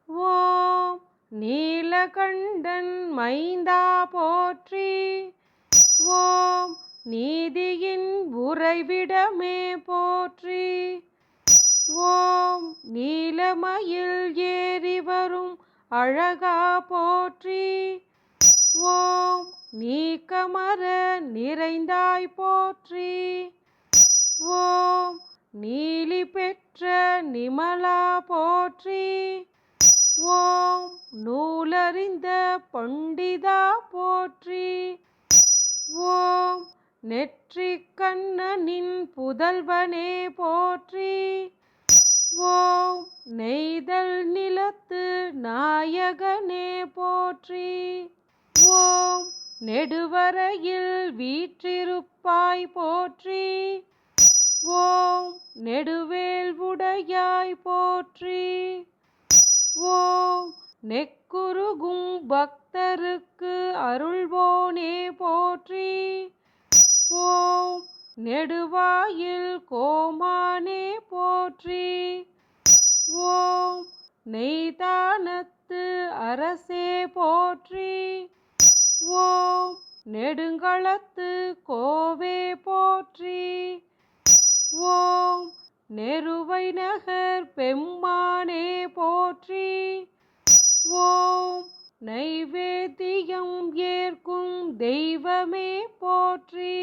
ஓம் நீலகண்டன் மைந்தா போற்றி. ஓம் நீதியின் உறைவிடமே போற்றி. ஓம் நீலமயில் ஏறி வரும் அழகா போற்றி. ஓம் நீக்கமர நிறைந்தாய் போற்றி. ஓம் நீலி பெற்ற நிமலா போற்றி. ஓம் நூலறிந்த பண்டிதா போற்றி. ஓம் நெற்றிக் கண்ணனின் புதல்வனே போற்றி. ஓம் நெய்தல் நிலத்து நாயகனே போற்றி. ஓம் நெடுவரையில் வீற்றிருப்பாய் போற்றி. ஓம் நெடுவேல் உடையாய் போற்றி. ஓம் நெக்குருகும் பக்தருக்கு அருள்வோனே போற்றி. ஓம் நெடுவாயில் கோமானே போற்றி. ஓம் நெய்தானத்து அரசே போற்றி. ஓம் நெடுங்களத்து கோவே போற்றி. ஓம் நெருவை நகர் பெம்மானே போற்றி. ஓம் நைவேத்தியம் ஏற்கும் தெய்வமே போற்றி.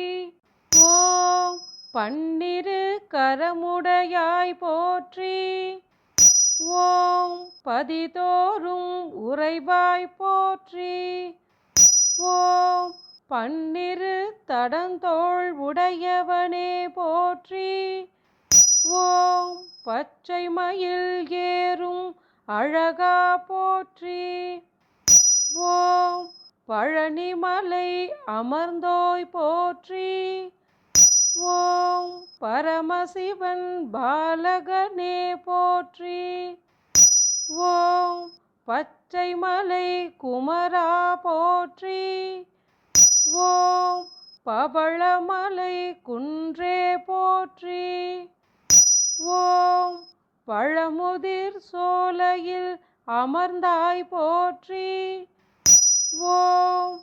ஓம் பன்னிரு கரமுடையாய் போற்றி. ஓம் பதிதோறும் உறைவாய் போற்றி. ஓம் பன்னிரு தடந்தோள் உடையவனே போற்றி. ஓம் பச்சை மயில் ஏறும் அழகா போற்றி. ஓம் பழனிமலை அமர்ந்தோய் போற்றி. ஓம் பரமசிவன் பாலகனே போற்றி. ஓம் பச்சை மலை குமரா போற்றி. ஓம் பவளமலை குன்றே போற்றி. ஓம் பழமுதிர் சோலையில் அமர்ந்தாய் போற்றி. ஓம்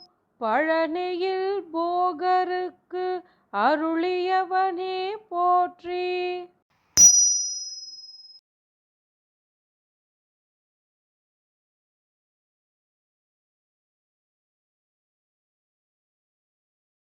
பழனியில் போகருக்கு அருளியவனே போற்றி.